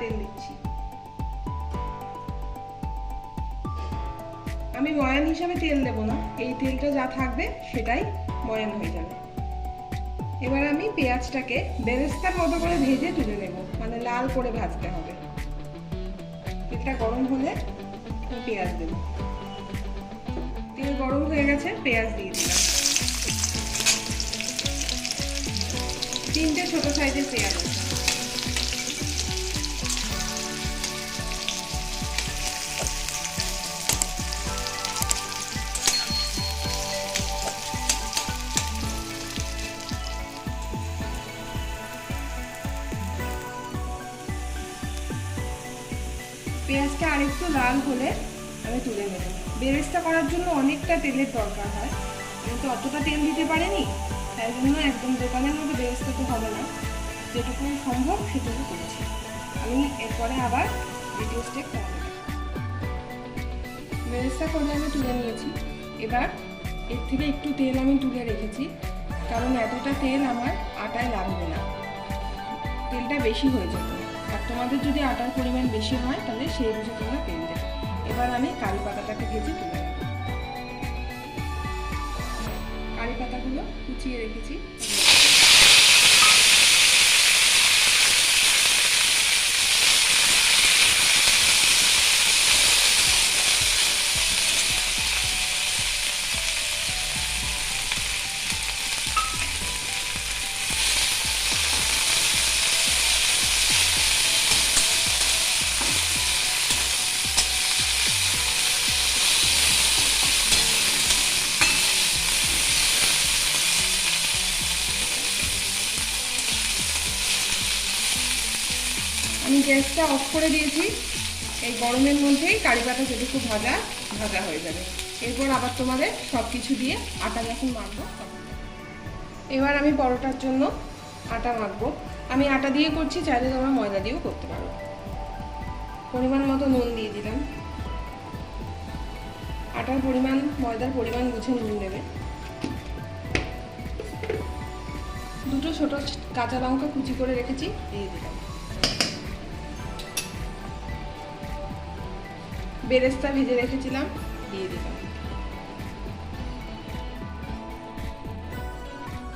তেল দিচ্ছি। আমি ময়ান হিসাবে তেল দেব না, এই তেলটা যা থাকবে সেটাই ময়ান হয়ে যাবে। এবার আমি পেঁয়াজটাকে বেরেস্তার মতো করে ভেজে তুলে নেব, মানে লাল করে ভাজতে হবে। তেলটা গরম হলে পেঁয়াজ দেব। তেল গরম হয়ে গেছে, পেঁয়াজ দিয়ে দিলাম। 3টে ছোট সাইজের পেঁয়াজ আছে। পেঁয়াজটা আরেকটু লাল হলে আমি তুলে নেব। বেরেস্তা করার জন্য অনেকটা তেলের দরকার হয়, আমি তো অতটা তেল দিতে পারিনি, তাই জন্য একদম দোকানের মধ্যে বেরেস্তা তো হবে না, যেটুকু সম্ভব সেটুকু করছি। আমি এরপরে আবার দ্বিতীয় স্টেপ করব। বেরেস্তা করে আমি তুলে নিয়েছি। এবার এর থেকে একটু তেল আমি তুলে রেখেছি, কারণ এতটা তেল আমার আটায় লাগবে না, তেলটা বেশি হয়ে যেত। আর তোমাদের যদি আটার পরিমাণ বেশি হয় তাহলে সেই বুঝে তোমরা তেল দেবে। এবার আমি কারি পাতাটাকে ভেজে তুলে নেব। কারি পাতাগুলো কুচিয়ে রেখেছি। আমি গ্যাসটা অফ করে দিয়েছি। এই গরমের মধ্যেই কারি পাতা যেটুকু ভাজা হয়ে যাবে। এরপর আবার তোমাদের সব কিছু দিয়ে আটা যখন মাখবো, এবার আমি পরোটার জন্য আটা মাখবো। আমি আটা দিয়ে করছি, চাইলে তোমরা ময়দা দিয়েও করতে পারো। পরিমাণ মতো নুন দিয়ে দিলাম। আটার পরিমাণ ময়দার পরিমাণ বুঝে নুন দেবে। 2টো ছোট কাঁচা লঙ্কা কুচি করে রেখেছি, দিয়ে দিলাম। বেরেস্তা ভেজে রেখেছিলাম, দিয়ে দিলাম।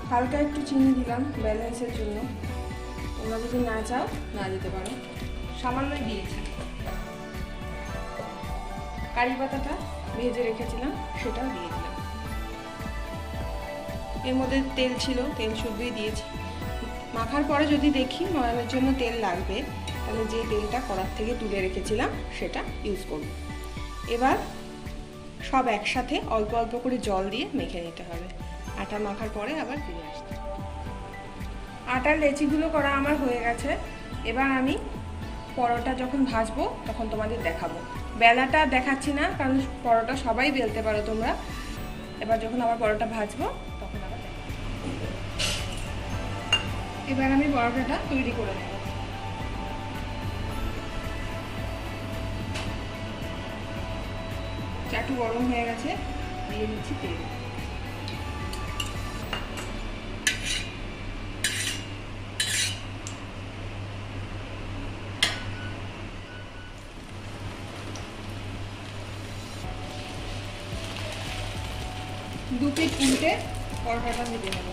হালকা একটু চিনি দিলাম ব্যালেন্সের জন্য, তোমরা যদি না চাও না দিতে পারো, সামান্যই দিয়েছি। কারি পাতাটা ভেজে রেখেছিলাম, সেটাও দিয়ে দিলাম। এর মধ্যে তেল ছিল, তেল শুদ্ধই দিয়েছি। মাখার পরে যদি দেখি ময়ানের জন্য তেল লাগবে, তাহলে যে তেলটা কড়ার থেকে তুলে রেখেছিলাম সেটা ইউজ করব। এবার সব একসাথে অল্প অল্প করে জল দিয়ে মেখে নিতে হবে। আটা মাখার পরে আবার ফিরে আসতে। আটার লেচিগুলো করা আমার হয়ে গেছে। এবার আমি পরোটা যখন ভাজবো তখন তোমাদের দেখাবো। বেলাটা দেখাচ্ছি না, কারণ পরোটা সবাই বেলতে পারো তোমরা। এবার যখন আবার পরোটা ভাজবো তখন আবার এবার আমি পরোটাটা তৈরি করে নেব। চাটু গরম হয়ে গেছে, দিয়ে দিচ্ছি তেল। দু পিঠ উল্টে পরোটাটা ভেজে নেব।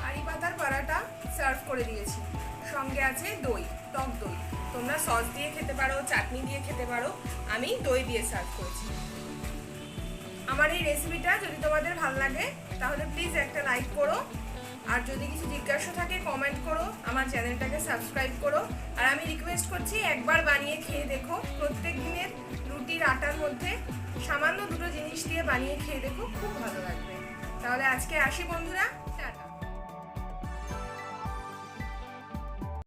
কারি পাতার পরোটা সার্ভ করে দিয়েছি, সঙ্গে আছে দই, টক দই। তোমরা সস দিয়ে খেতে পারো, চাটনি দিয়ে খেতে পারো, আমি দই দিয়ে সার্ভ করেছি। আমার এই রেসিপিটা যদি তোমাদের ভালো লাগে তাহলে প্লিজ একটা লাইক করো, আর যদি কিছু জিজ্ঞাসা থাকে কমেন্ট করো, আমার চ্যানেলটাকে সাবস্ক্রাইব করো। আর আমি রিকোয়েস্ট করছি একবার বানিয়ে খেয়ে দেখো। প্রত্যেক দিনের রুটির আটার মধ্যে সামান্য 2টো জিনিস দিয়ে বানিয়ে খেয়ে দেখো, খুব ভালো লাগবে। তাহলে আজকে আসি বন্ধুরা।